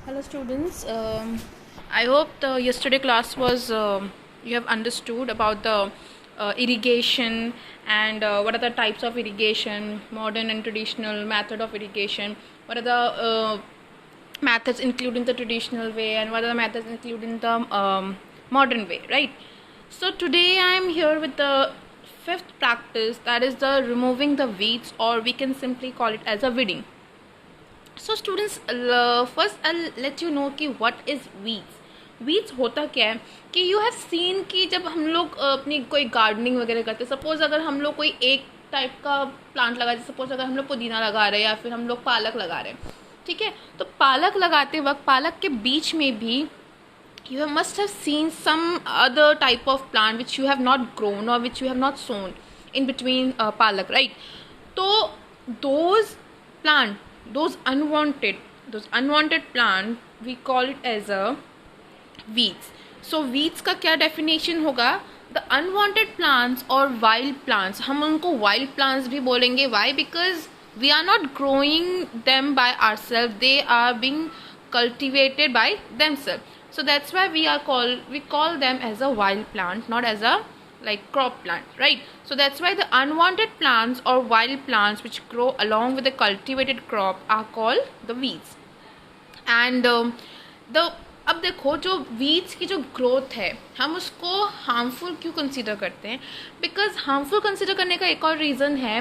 Hello students, I hope the yesterday class was you have understood about the irrigation and what are the types of irrigation, modern and traditional method of irrigation, what are the methods including the traditional way and what are the methods including the modern way, right? So today I am here with the fifth practice, that is the removing the weeds, or we can simply call it as a weeding. So students, first I let you know कि what is weeds. Weeds होता क्या है कि you have seen कि जब हम लोग अपनी कोई गार्डनिंग वगैरह करते हैं, सपोज अगर हम लोग कोई एक टाइप का प्लांट लगा, सपोज अगर हम लोग पुदीना लगा रहे हैं या फिर हम लोग पालक लगा रहे हैं, ठीक है. तो पालक लगाते वक्त पालक के बीच में भी you must have seen some other type of plant which you have not grown or which you have not sown in between palak, right? So those plant, those unwanted plant, we call it as a weeds. So weeds का क्या definition होगा? The unwanted plants or wild plants, हम उनको wild plants भी बोलेंगे. Why? Because we are not growing them by ourselves, they are being cultivated by themselves. So that's why we call them as a wild plant, not as a like crop plant, right? So that's why the unwanted plants or wild plants which grow along with the cultivated crop are called the weeds. And the अब देखो, जो weeds की जो growth है हम उसको harmful क्यों consider करते हैं? बिकॉज हार्मफुल कंसीडर करने का एक और रीज़न है.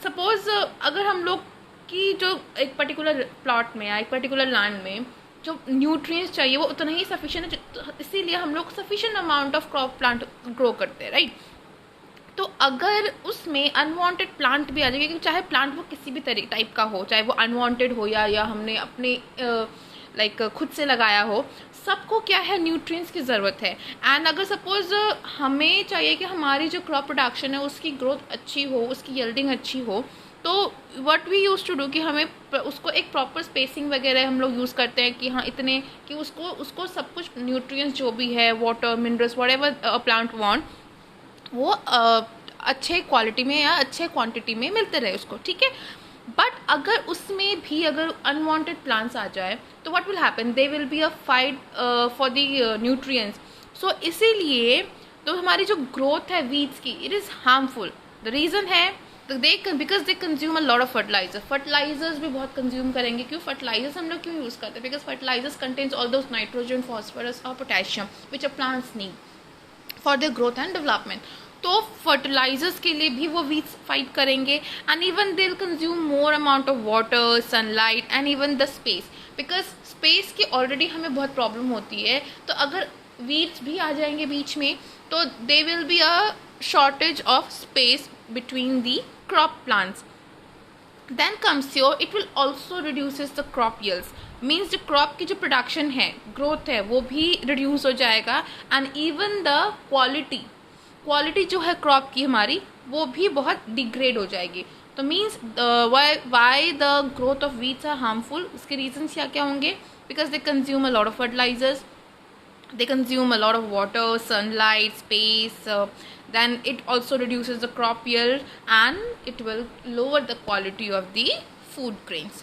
सपोज अगर हम लोग की जो एक पर्टिकुलर प्लॉट में या एक पर्टिकुलर लैंड में जो न्यूट्रिएंट्स चाहिए वो उतना ही सफिशिएंट है, तो इसीलिए हम लोग sufficient amount of crop plant grow करते हैं, राइट? तो अगर उसमें अनवांटेड प्लांट भी आ जाएगा, क्योंकि चाहे प्लांट वो किसी भी टाइप का हो, चाहे वो अनवांटेड हो या हमने अपने लाइक खुद से लगाया हो, सबको क्या है, न्यूट्रिएंट्स की ज़रूरत है. एंड अगर सपोज हमें चाहिए कि हमारी जो क्रॉप प्रोडक्शन है उसकी ग्रोथ अच्छी हो, उसकी यील्डिंग अच्छी हो, तो what we use to do कि हमें उसको एक प्रॉपर स्पेसिंग वगैरह हम लोग यूज़ करते हैं कि हाँ इतने कि उसको सब कुछ न्यूट्रिएंट्स जो भी है, water, minerals, whatever plant want, वो अच्छे क्वालिटी में या अच्छे क्वांटिटी में मिलते रहे उसको, ठीक है. बट अगर उसमें भी अगर अनवांटेड प्लांट्स आ जाए तो what will happen, they will be a fight for the nutrients. So इसीलिए तो हमारी जो ग्रोथ है वीड्स की, it is harmful. The reason है because they consume a lot of fertilisers भी बहुत कंज्यूम करेंगे. क्यों फर्टिलाइजर्स हम लोग क्यों यूज़ करते हैं? Because fertilisers contains all those nitrogen, phosphorus और potassium which a plants need for their growth and development. तो फर्टिलाइजर्स के लिए भी वो वीड्स फाइट करेंगे. And even they will consume more amount of water, sunlight and even the space, because space की already हमें बहुत प्रॉब्लम होती है. तो अगर वीड्स भी आ जाएंगे बीच में तो दे will be a shortage of space between the crop plants. Then comes your, it will also reduces the crop yields, means जो crop की जो production है, growth है, वो भी reduce हो जाएगा. and even the quality जो है crop की हमारी, वो भी बहुत degrade हो जाएगी. तो means why the growth of weeds are harmful, उसके reasons क्या होंगे? because they consume a lot of fertilizers, they consume a lot of water, sunlight, space, then it also reduces the crop yield and it will lower the quality of the food grains.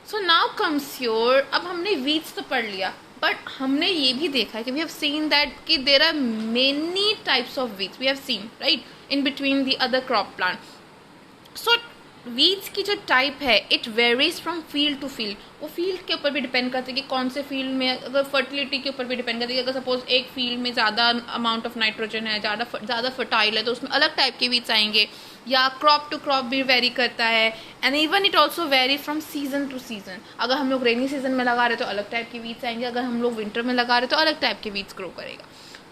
So now comes your, अब हमने weeds तो पढ़ लिया, but हमने ये भी देखा है कि we have seen that कि there are many types of weeds, we have seen, right, in between the other crop plant. So weeds की जो टाइप है it varies from field to field. वो फील्ड के ऊपर भी डिपेंड करती है कि कौन से फील्ड में, अगर फर्टिलिटी के ऊपर भी डिपेंड करती है. अगर सपोज एक फील्ड में ज़्यादा अमाउंट ऑफ नाइट्रोजन है, ज़्यादा फर्टाइल है, तो उसमें अलग टाइप के वीड्स आएंगे. या क्रॉप टू क्रॉप भी वेरी करता है. And even it also very from season two season. अगर हम लोग रेनी सीजन में लगा रहे तो अलग टाइप के वीड्स आएंगे, अगर हम लोग विंटर में लगा रहे तो अलग टाइप के वीड्स ग्रो करेगा.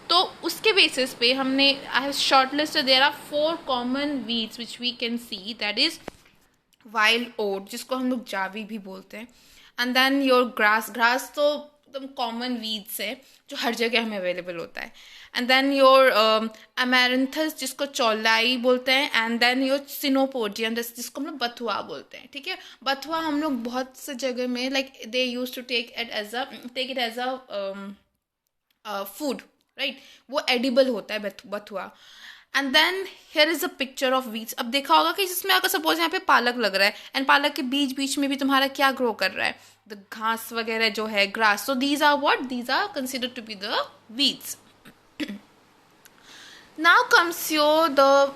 तो उसके बेसिस पे हमने I have short list, there are 4 common weeds which we can see, that is wild oat, जिसको हम लोग जावी भी बोलते हैं. एंड देन योर ग्रास तो एकदम कॉमन वीड्स है जो हर जगह हमें अवेलेबल होता है. एंड देन योर अमेरंथस, जिसको चौलाई बोलते हैं. एंड देन योर सिनोपोडियम, जिसको हम लोग बथुआ बोलते हैं, ठीक है. बथुआ हम लोग बहुत से जगह में like they use to take it as a food, right. वो एडिबल होता है बथुआ. And then here is a picture of weeds. अब देखा होगा कि जिसमें अगर सपोज यहाँ पे पालक लग रहा है एंड पालक के बीच बीच में भी तुम्हारा क्या ग्रो कर रहा है, द घास वगैरह जो है, grass. So these are what, these are considered to be the weeds. Now comes your the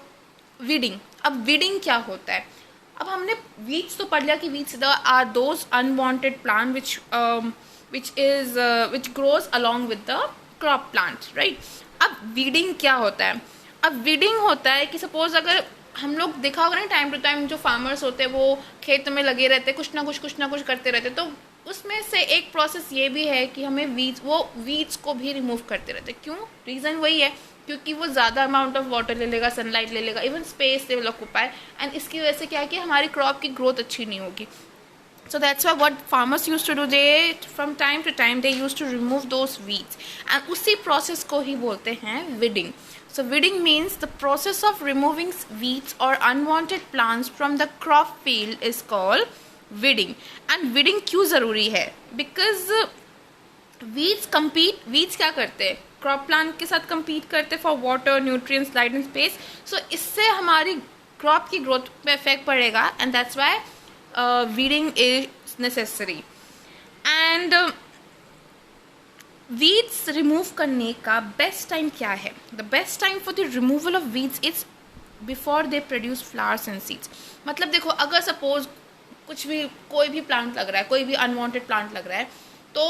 weeding. अब वीडिंग क्या होता है? अब हमने वीड्स तो पढ़ लिया कि weeds are those unwanted plant which grows along with the crop plant, right? अब वीडिंग क्या होता है? अब वीडिंग होता है कि सपोज अगर हम लोग देखा होगा ना, टाइम टू टाइम जो फार्मर्स होते हैं वो खेत में लगे रहते हैं, कुछ ना कुछ करते रहते हैं. तो उसमें से एक प्रोसेस ये भी है कि हमें वीड्स को भी रिमूव करते रहते हैं. क्यों? रीज़न वही है क्योंकि वो ज़्यादा अमाउंट ऑफ वाटर ले लेगा, सनलाइट ले लेगा, even space they will occupy, and इसकी वजह से क्या है कि हमारी क्रॉप की ग्रोथ अच्छी नहीं होगी. So that's why what farmers used to do, they from time to time they used to remove those weeds, and उसी process को ही बोलते हैं weeding. So weeding means the process of removing weeds or unwanted plants from the crop field is called weeding. And weeding क्यों ज़रूरी है? Because weeds क्या करते हैं? क्रॉप प्लांट के साथ compete करते for water, nutrients, light and space. So इससे हमारी क्रॉप की ग्रोथ पे इफेक्ट पड़ेगा, and that's why weeding is necessary. And weeds remove करने का best time क्या है? The best time for the removal of weeds is before they produce flowers and seeds. मतलब देखो, अगर सपोज कुछ भी कोई भी प्लांट लग रहा है, कोई भी अनवांटेड प्लांट लग रहा है, तो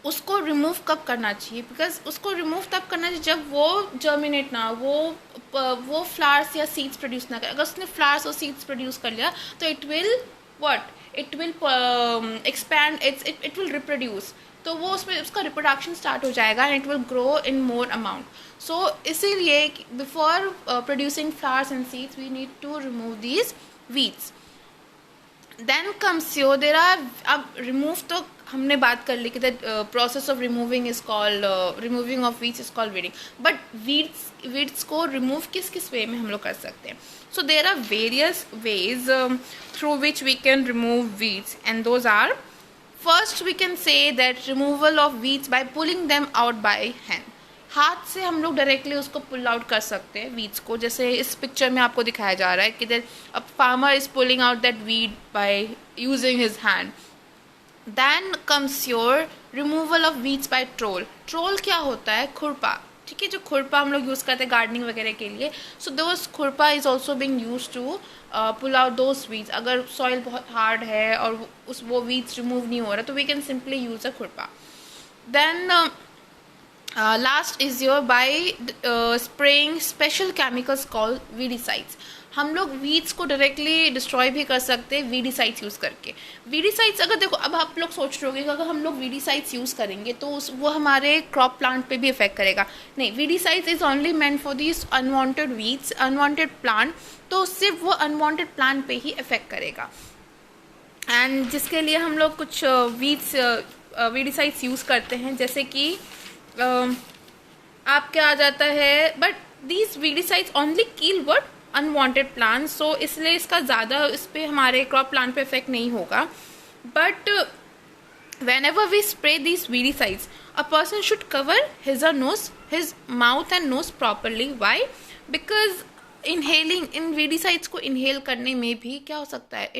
उसको रिमूव कब करना चाहिए? बिकॉज उसको रिमूव तब करना चाहिए जब वो जर्मिनेट ना, वो फ्लावर्स या सीड्स प्रोड्यूस ना करे. अगर उसने फ्लावर्स और सीड्स प्रोड्यूस कर लिया तो it will expand, it will reproduce. तो वो उसमें उसका रिप्रोडक्शन स्टार्ट हो जाएगा and it will grow in more amount. So इसीलिए before producing flowers and seeds we need to remove these weeds. Then comes your there are, अब remove तो हमने बात कर ली कि that process of removing is called removing of weeds is called weeding. But weeds को remove किस way में हम लोग कर सकते हैं? So there are various ways through which we can remove weeds, and those are, first we can say that removal of weeds by pulling them out by hand. हाथ से हम लोग डायरेक्टली उसको पुल आउट कर सकते हैं weeds को, जैसे इस पिक्चर में आपको दिखाया जा रहा है कि that a farmer is pulling out that weed by using his hand. Then comes your removal of weeds by troll. Troll क्या होता है? खुरपा. ठीक है, जो खुरपा हम लोग यूज़ करते हैं गार्डनिंग वगैरह के लिए. सो दोस खुरपा is also being use to pull out those weeds. अगर सॉइल बहुत हार्ड है और वो वीड्स रिमूव नहीं हो रहा तो we can simply use a खुरपा. Then last is your by spraying special chemicals called weedicides. हम लोग वीड्स को डायरेक्टली डिस्ट्रॉय भी कर सकते हैं वीडिसाइड्स यूज़ करके. वीडिसाइड्स, अगर देखो, अब आप लोग सोच रहे होगे कि अगर हम लोग वीडिसाइड्स यूज़ करेंगे तो वो हमारे क्रॉप प्लांट पे भी इफेक्ट करेगा. नहीं, weedicides is only meant for this unwanted weeds, unwanted plant. तो सिर्फ वो अनवांटेड प्लांट पे ही इफेक्ट करेगा, एंड जिसके लिए हम लोग कुछ वीडिसाइड्स यूज़ करते हैं, जैसे कि आप क्या आ जाता है, but these weedicides only kill what unwanted plant. So इसलिए इसका ज़्यादा इस पर हमारे क्रॉप प्लांट पे इफेक्ट नहीं होगा. But whenever we spray this weedicides, a person should cover his mouth and nose properly. Why? Because inhaling, इन वीडिसाइड्स को इनहेल करने में भी क्या हो सकता है,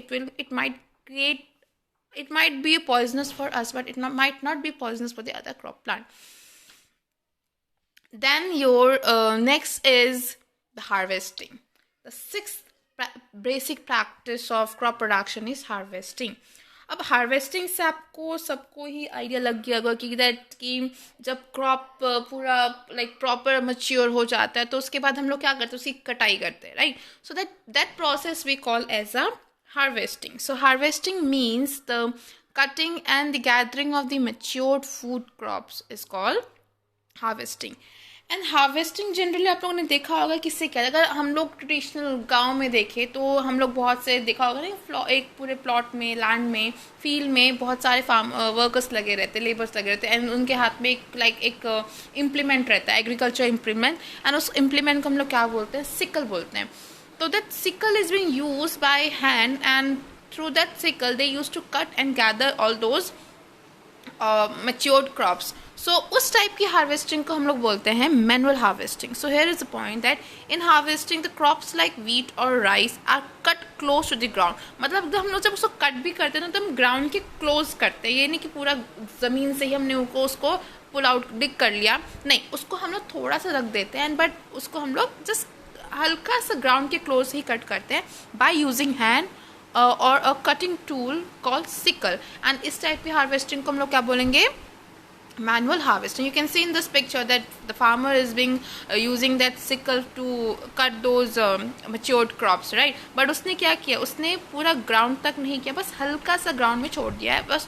it might be poisonous for us, but it might not be poisonous for the other crop plant. Then your next is the harvesting. The sixth basic practice of crop production is harvesting. अब harvesting से आपको सबको ही idea लग गया होगा कि जब crop पूरा प्रॉपर मैच्योर हो जाता है तो उसके बाद हम लोग क्या करते हैं, उसकी कटाई करते हैं, right? So that process we call as a harvesting. So harvesting means the cutting and the gathering of the matured food crops is called harvesting. And harvesting generally आप लोगों ने देखा होगा किससे क्या, अगर हम लोग ट्रेडिशनल गांव में देखें तो हम लोग बहुत से देखा होगा ना, एक पूरे प्लॉट में, लैंड में, फील्ड में बहुत सारे वर्कर्स लगे रहते, लेबर्स लगे रहते, एंड उनके हाथ में एक इम्प्लीमेंट रहता है, एग्रीकल्चर इम्प्लीमेंट, एंड उस इम्प्लीमेंट को हम लोग क्या बोलते हैं, सिकल बोलते हैं. So that sickle is being used by hand, and through that sickle they used to cut and gather all those matured crops. So उस टाइप की हार्वेस्टिंग को हम लोग बोलते हैं manual harvesting. So here is the point that in harvesting the crops like wheat और rice are cut close to the ground. मतलब हम लोग जब उसको कट भी करते हैं तो हम ग्राउंड के क्लोज करते हैं. ये नहीं कि पूरा ज़मीन से ही हमने उसको पुल आउट डिग कर लिया, नहीं, उसको हम लोग थोड़ा सा रख देते हैं बट उसको हम लोग जस्ट हल्का सा ग्राउंड के क्लोज ही कट करते हैं बाय यूजिंग हैंड और a cutting tool called sickle. And इस टाइप की हार्वेस्टिंग को हम लोग क्या बोलेंगे? manual harvesting. You can see in this picture that the farmer is being using that sickle to cut those matured crops, right? but उसने क्या किया, उसने पूरा ग्राउंड तक नहीं किया, बस हल्का सा ग्राउंड में छोड़ दिया है, बस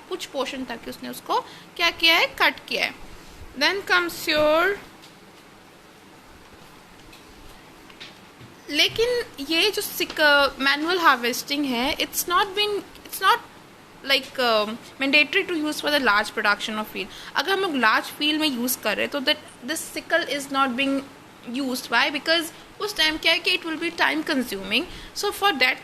कुछ पोर्शन तक उसने उसको क्या किया है, कट किया है. then comes your लेकिन ये जो मैनुअल हार्वेस्टिंग है, it's not like mandatory to use for the large production of field. अगर हम लोग लार्ज फील्ड में यूज़ कर रहे हैं तो that this sickle is not being used. Why? Because उस टाइम क्या है कि it will B time consuming. So for that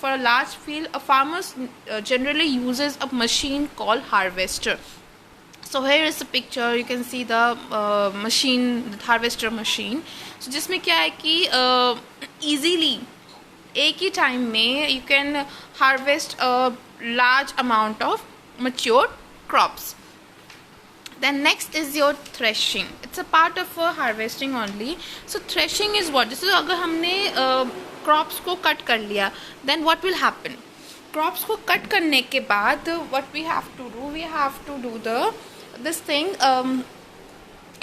for a large field a farmers generally usage a machine called harvester. So here is a picture, you can see the machine, the harvester machine. So जिसमें क्या है कि easily एक ही time में you can harvest a large amount of mature crops. Then next is your threshing. It's a part of harvesting only. So threshing is what? जैसे अगर हमने crops को cut कर लिया, then what will happen? Crops को cut करने के बाद what we have to do? We have to do this thing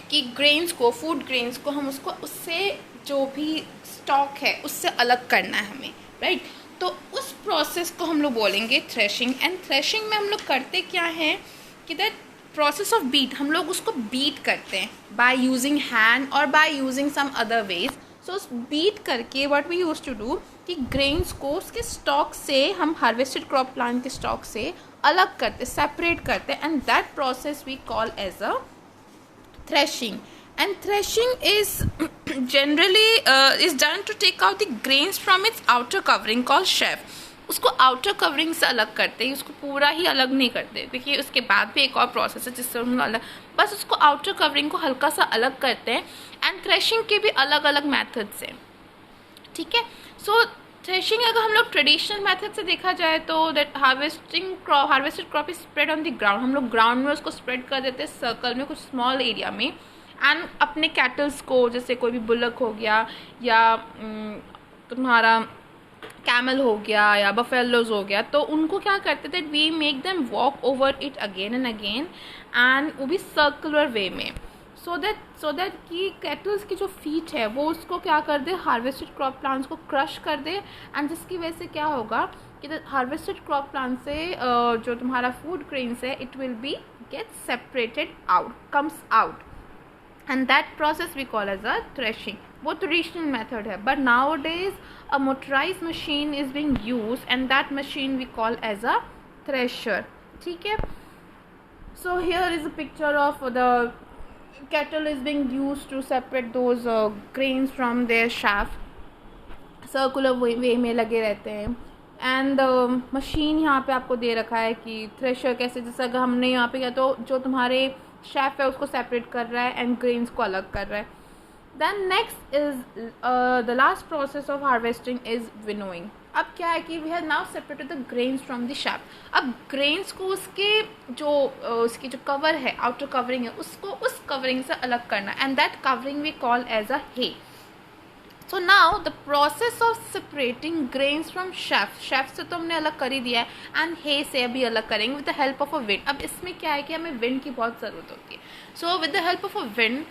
कि grains को, food grains को हम उसको उससे जो भी stock है उससे अलग करना है हमें, right? तो उस process को हम लोग बोलेंगे threshing. And threshing में हम लोग करते क्या हैं कि that process of beat, हम लोग उसको beat करते हैं by using hand or by using some other ways. So beat करके what we used to do कि grains को उसके stock से हम harvested crop plant के stock से अलग करते, separate करते, and that process we call as a threshing. And threshing is generally is done to take out the grains from its outer covering called sheaf. उसको outer covering से अलग करते हैं, उसको पूरा ही अलग नहीं करते क्योंकि उसके बाद भी एक और प्रोसेस है जिससे हम अलग, बस उसको आउटर कवरिंग को हल्का सा अलग करते हैं. एंड थ्रेशिंग के भी अलग अलग मेथड्स हैं, ठीक है. सो थ्रेशिंग अगर हम लोग ट्रेडिशनल मेथड से देखा जाए तो that harvested crop is spread on the ground. हम लोग ग्राउंड में उसको स्प्रेड कर देते हैं सर्कल में, कुछ स्मॉल एरिया में. एंड अपने कैटल्स को, जैसे कोई भी बुलक हो गया या तुम्हारा कैमल हो गया या बफेलोज हो गया, तो उनको क्या करते थे, we make them walk over it again and again, and वो भी सर्कुलर वे में, सो दैट कि कैटल्स की जो फीट है वो उसको क्या कर दे, हार्वेस्टेड क्रॉप प्लांट्स को क्रश कर दे. एंड जिसकी वजह से क्या होगा कि हार्वेस्टेड क्रॉप प्लांट से जो तुम्हारा फूड ग्रेन्स है it will B get separated out, comes out, and that process we call as a threshing. वो traditional method है, but nowadays a motorized machine is being used and that machine we call as a thresher, ठीक है. So here is a picture of the kettle is being used to separate those grains from their shaft. circular way में लगे रहते हैं. And machine यहाँ पे आपको दे रखा है कि थ्रेशर कैसे, जैसे अगर हमने यहाँ पे किया तो जो तुम्हारे शेफ है उसको सेपरेट कर रहा है एंड ग्रेन्स को अलग कर रहा है. Then next is the last process of harvesting is winnowing. अब क्या है कि we have now separated the grains from the chaff. अब ग्रेन्स को उसके उसकी जो कवर है, आउटर कवरिंग है, उसको उस कवरिंग से अलग करना, and that covering we call as a hay. So now the process of separating grains from chaff से तो हमने अलग कर ही दिया है, एंड हे से अभी अलग करेंगे with the help of a wind. अब इसमें क्या है कि हमें विंड की बहुत ज़रूरत होती है. So with the help of a wind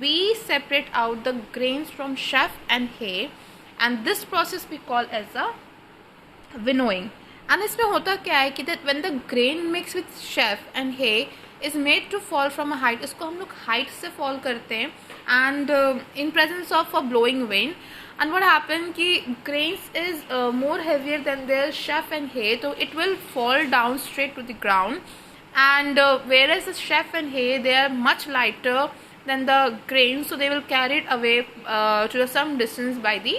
we separate out the grains from chaff and hay, and this process we call as a winnowing. And इसमें होता क्या है कि that when the grain mix with chaff and hay is made to fall from a height, इसको हम लोग height से fall करते हैं and in presence of a blowing wind. And what happened ki grains is more heavier than their chaff and hay, so it will fall down straight to the ground, and whereas the chaff and hay they are much lighter than the grains, so they will carry it away to some distance by the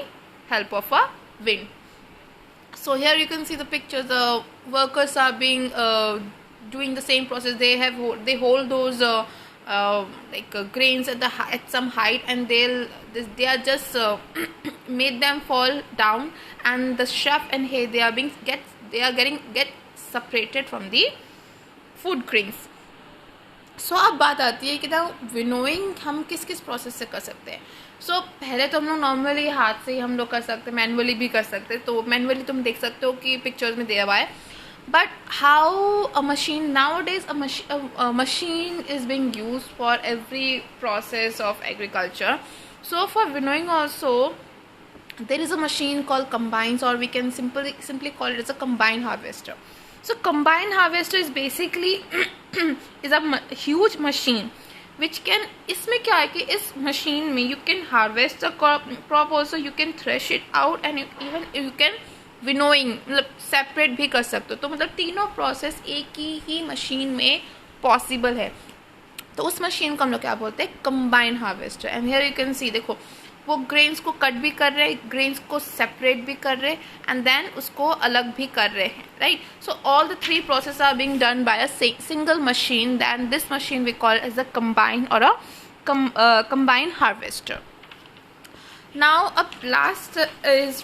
help of a wind. So here you can see the picture, the workers are being doing the same process. They hold those grains at some height, and they are just made them fall down, and the chaff and hay, they are getting separated from the food grains. सो अब बात आती है कि ना winnowing हम किस किस process से कर सकते हैं. सो पहले तो हम लोग नॉर्मली हाथ से ही हम लोग कर सकते हैं, मैनुअली भी कर सकते हैं. तो मैनुअली तुम देख सकते हो कि पिक्चर्स में दिया हुआ है. But how a machine now days, a machine is being used for every process of agriculture. So for winnowing also there is a machine called combines, or we can simply call it as a combine harvester. So combine harvester is basically is a huge machine which can, इसमें क्या है कि इस machine में you can harvest the crop also, you can thresh it out, and even you can winnowing, मतलब separate भी कर सकते हो. तो मतलब तीनों प्रोसेस एक ही मशीन में पॉसिबल है. तो उस मशीन को हम लोग क्या बोलते हैं, combine harvester. And here you can see, देखो वो ग्रेन्स को कट भी कर रहे हैं, ग्रेन्स को सेपरेट भी कर रहे हैं, एंड देन उसको अलग भी कर रहे हैं, right. So all the three process are being done by a single machine. Then this machine we call as a combine और अ कंबाइन हार्वेस्टर. नाउ अब last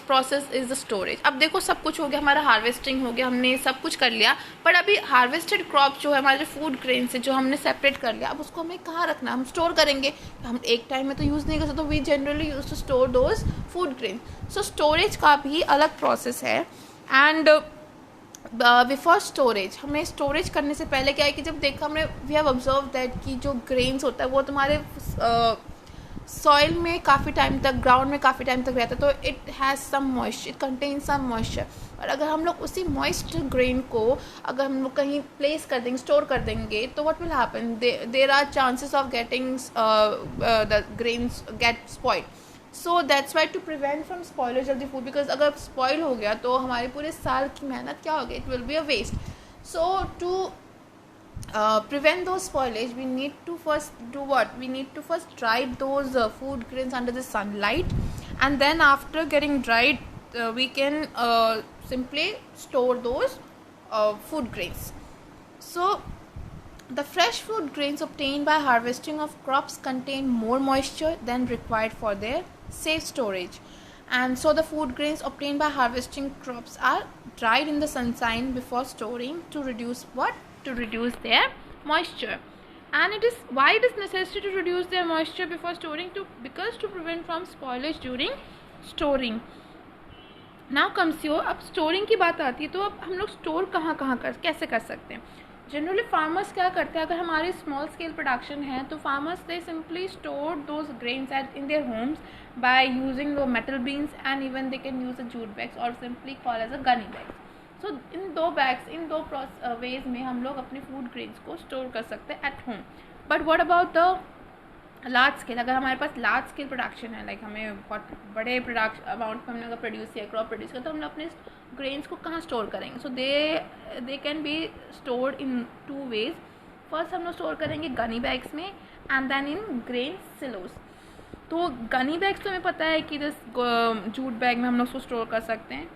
process is the storage. अब देखो सब कुछ हो गया, हमारा हार्वेस्टिंग हो गया, हमने सब कुछ कर लिया. बट अभी हार्वेस्टेड क्रॉप जो है, हमारे फूड ग्रेन से जो हमने सेपरेट कर लिया, अब उसको हमें कहाँ रखना, हम स्टोर करेंगे. हम एक टाइम में तो यूज़ नहीं कर सकते. We generally use to store those food grain. So storage का भी अलग प्रोसेस है. एंड बिफोर स्टोरेज, हमें स्टोरेज करने से पहले क्या है कि जब देखा हमने, वी हैव ऑब्जर्व दैट कि जो ग्रेन्स होता है वो तुम्हारे सॉइल में काफ़ी टाइम तक, ग्राउंड में काफ़ी टाइम तक रहता है. तो it has some moisture, it contain some moisture. और अगर हम लोग उसी मॉइस्ट ग्रेन को अगर हम लोग कहीं प्लेस कर देंगे, स्टोर कर देंगे, तो what will happen, there are chances of getting the grains get spoiled. So that's why to prevent from spoilage of the food, because अगर स्पॉइल हो गया तो हमारे पूरे साल की मेहनत क्या हो गई, it will be a waste. So to prevent those spoilage, we need to first do what, we need to first dry those food grains under the sunlight, and then after getting dried we can simply store those food grains. So the fresh food grains obtained by harvesting of crops contain more moisture than required for their safe storage, and so the food grains obtained by harvesting crops are dried in the sunshine before storing to reduce what, to reduce their moisture. And it is why it is necessary to reduce their moisture before storing, because to prevent from spoilage during storing. Now comes your, अब storing की बात आती है, तो अब हम लोग store कैसे कर सकते हैं. जनरली फार्मर्स क्या करते हैं, अगर हमारे स्मॉल स्केल प्रोडक्शन है तो farmers they simply store those grains at in their homes by using the metal bins, and even they can use a jute bags और simply call as a gunny bags. So in two bags, इन दो veg में हम लोग अपने food grains को store कर सकते हैं at home. But what about the large scale, अगर हमारे पास लार्ज स्केल प्रोडक्शन है, लाइक हमें बहुत बड़े प्रोडक्ट अमाउंट में हमने अगर प्रोड्यूस किया, क्रॉप प्रोड्यूस किया, तो हम अपने ग्रेन्स को कहाँ स्टोर करेंगे. So they can be stored in two ways. First हम लोग स्टोर करेंगे गनी बैग्स में, and then in grain silos. तो गनी बैग्स तो हमें पता है कि दिस जूट बैग में हम लोग उसको स्टोर कर सकते हैं.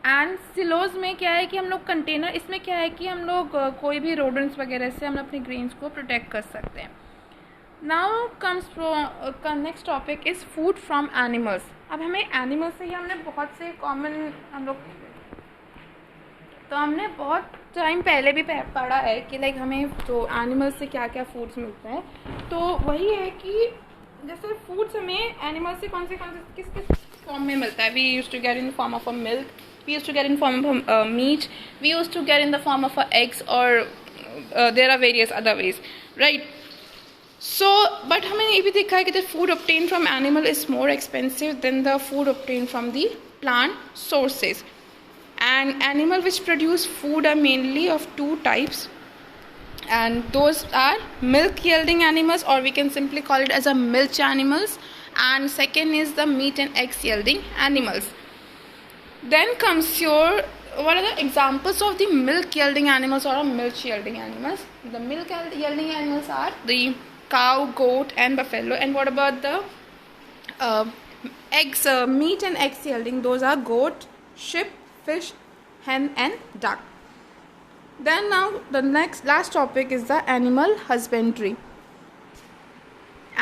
एंड सिलोज में क्या है कि हम लोग कंटेनर, इसमें क्या है कि हम लोग कोई भी रोडेंट्स वगैरह से हम अपने ग्रेन्स को प्रोटेक्ट कर सकते हैं. Now comes next topic is food from animals. अब हमें एनिमल से ही हमने बहुत से कॉमन हमने बहुत टाइम पहले भी पढ़ा है कि लाइक हमें तो एनिमल से क्या क्या फूड्स मिलते हैं. तो वही है कि जैसे फूड्स हमें एनिमल से कौन से किस किस फॉर्म में मिलता है. We use to get in form of a milk, we used to get in form of meat, we used to get in the form of eggs, or there are various other ways, right? So but हमने ये भी देखा है कि the food obtained from animal is more expensive than the food obtained from the plant sources. And animal which produce food are mainly of two types, and those are milk yielding animals, or we can simply call it as a milch animals, and second is the meat and eggs yielding animals. Then comes your, what are the examples of the milk yielding animals or milk yielding animals? The milk yielding animals are the cow, goat and buffalo. And what about the eggs, meat and eggs yielding? Those are goat, sheep, fish, hen and duck. Then now the last topic is the animal husbandry.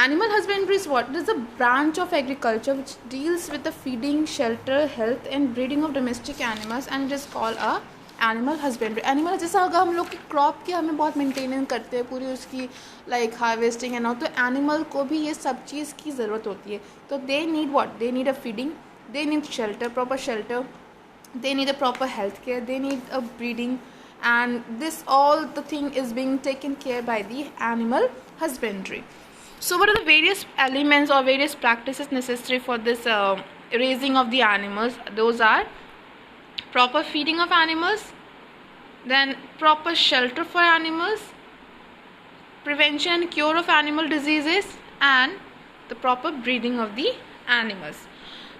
Animal husbandry is what? It is a branch of agriculture which deals with the feeding, shelter, health and breeding of domestic animals, and it is called a animal husbandry. Animal जैसा अगर हम लोग की crop की हमें बहुत maintenance करते हैं पूरी उसकी लाइक हार्वेस्टिंग एंड ऑल, तो एनिमल को भी ये सब चीज़ की ज़रूरत होती है. तो they need what? They need a feeding, they need shelter, proper shelter, they need a proper health care, they need a breeding, and this all the thing is being taken care by the animal husbandry. So what are the various elements or various practices necessary for this raising of the animals? Those are proper feeding of animals, then proper shelter for animals, prevention and cure of animal diseases, and the proper breeding of the animals.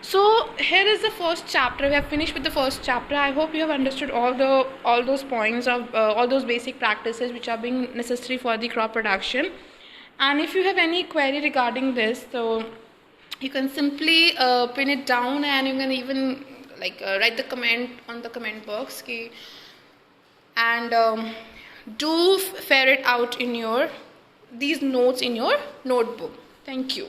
So here is the first chapter. We have finished with the first chapter. I hope you have understood all those points of all those basic practices which are being necessary for the crop production. And if you have any query regarding this, so you can simply pin it down, and you can even like write the comment on the comment box key, and do fare it out in your these notes in your notebook. Thank you.